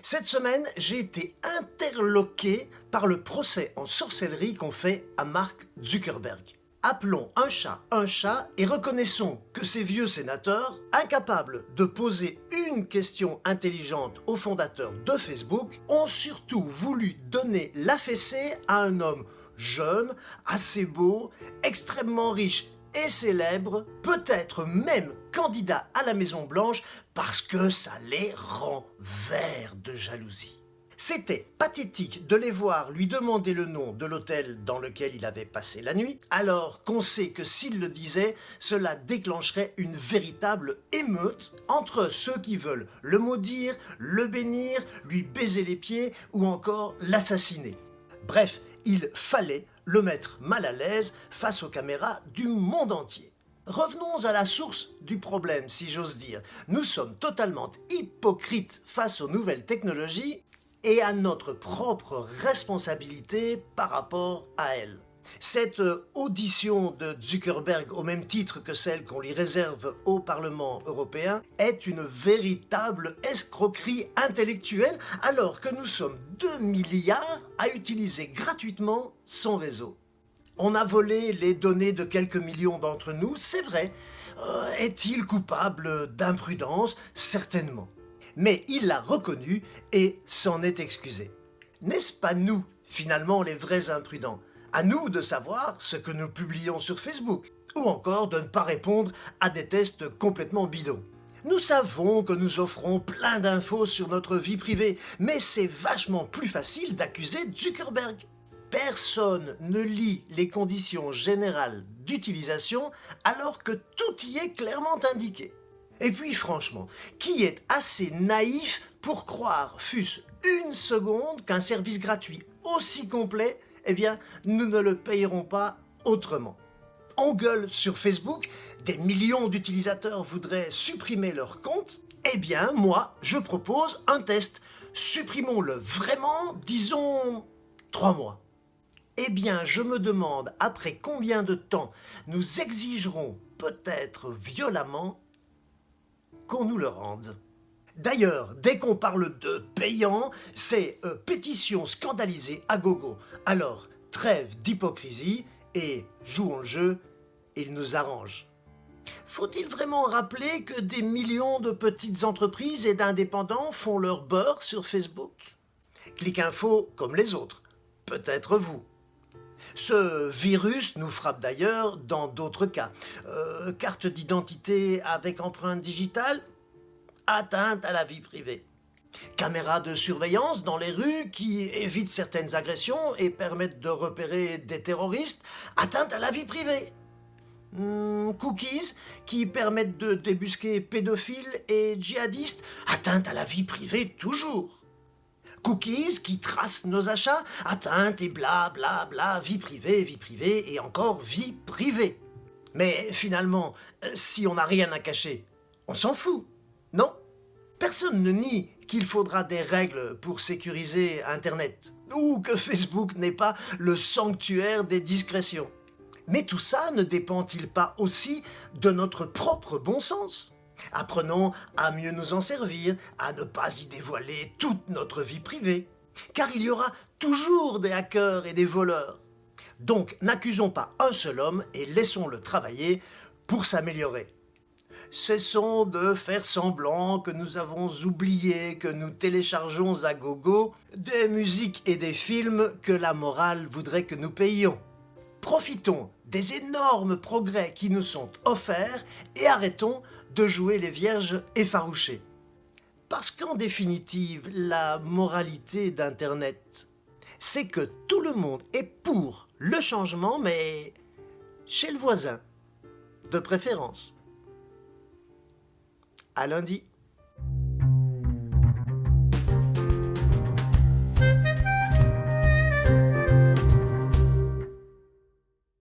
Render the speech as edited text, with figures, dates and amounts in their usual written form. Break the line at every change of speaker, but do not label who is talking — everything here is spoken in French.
Cette semaine, j'ai été interloqué par le procès en sorcellerie qu'on fait à Mark Zuckerberg. Appelons un chat et reconnaissons que ces vieux sénateurs, incapables de poser une question intelligente au fondateur de Facebook, ont surtout voulu donner la fessée à un homme jeune, assez beau, extrêmement riche et célèbre, peut-être même candidat à la Maison-Blanche parce que ça les rend verts de jalousie. C'était pathétique de les voir lui demander le nom de l'hôtel dans lequel il avait passé la nuit, alors qu'on sait que s'il le disait, cela déclencherait une véritable émeute entre ceux qui veulent le maudire, le bénir, lui baiser les pieds ou encore l'assassiner. Bref, il fallait le mettre mal à l'aise face aux caméras du monde entier. Revenons à la source du problème, si j'ose dire. Nous sommes totalement hypocrites face aux nouvelles technologies et à notre propre responsabilité par rapport à elles. Cette audition de Zuckerberg, au même titre que celle qu'on lui réserve au Parlement européen, est une véritable escroquerie intellectuelle alors que nous sommes 2 milliards à utiliser gratuitement son réseau. On a volé les données de quelques millions d'entre nous, c'est vrai. Est-il coupable d'imprudence? Certainement. Mais il l'a reconnu et s'en est excusé. N'est-ce pas nous, finalement, les vrais imprudents? À nous de savoir ce que nous publions sur Facebook, ou encore de ne pas répondre à des tests complètement bidons. Nous savons que nous offrons plein d'infos sur notre vie privée, mais c'est vachement plus facile d'accuser Zuckerberg. Personne ne lit les conditions générales d'utilisation alors que tout y est clairement indiqué. Et puis franchement, qui est assez naïf pour croire, fût-ce une seconde, qu'un service gratuit aussi complet, eh bien, nous ne le payerons pas autrement. On gueule sur Facebook, des millions d'utilisateurs voudraient supprimer leur compte, eh bien, moi, je propose un test. Supprimons-le vraiment, disons, 3 mois. Eh bien, je me demande après combien de temps nous exigerons, peut-être violemment, qu'on nous le rende. D'ailleurs, dès qu'on parle de payant, c'est pétition scandalisée à gogo. Alors, trêve d'hypocrisie et jouons le jeu, il nous arrange. Faut-il vraiment rappeler que des millions de petites entreprises et d'indépendants font leur beurre sur Facebook? Clic Info comme les autres, peut-être vous. Ce virus nous frappe d'ailleurs dans d'autres cas. Carte d'identité avec empreinte digitale, atteinte à la vie privée. Caméras de surveillance dans les rues qui évitent certaines agressions et permettent de repérer des terroristes, atteinte à la vie privée. Cookies qui permettent de débusquer pédophiles et djihadistes, atteinte à la vie privée toujours. Cookies qui tracent nos achats, atteinte et bla bla bla, vie privée et encore vie privée. Mais finalement, si on n'a rien à cacher, on s'en fout, non? Personne ne nie qu'il faudra des règles pour sécuriser Internet, ou que Facebook n'est pas le sanctuaire des discrétions. Mais tout ça ne dépend-il pas aussi de notre propre bon sens? Apprenons à mieux nous en servir, à ne pas y dévoiler toute notre vie privée. Car il y aura toujours des hackers et des voleurs. Donc n'accusons pas un seul homme et laissons-le travailler pour s'améliorer. Cessons de faire semblant que nous avons oublié que nous téléchargeons à gogo des musiques et des films que la morale voudrait que nous payions. Profitons des énormes progrès qui nous sont offerts et arrêtons de jouer les vierges effarouchées. Parce qu'en définitive, la moralité d'Internet, c'est que tout le monde est pour le changement, mais chez le voisin, de préférence. À lundi.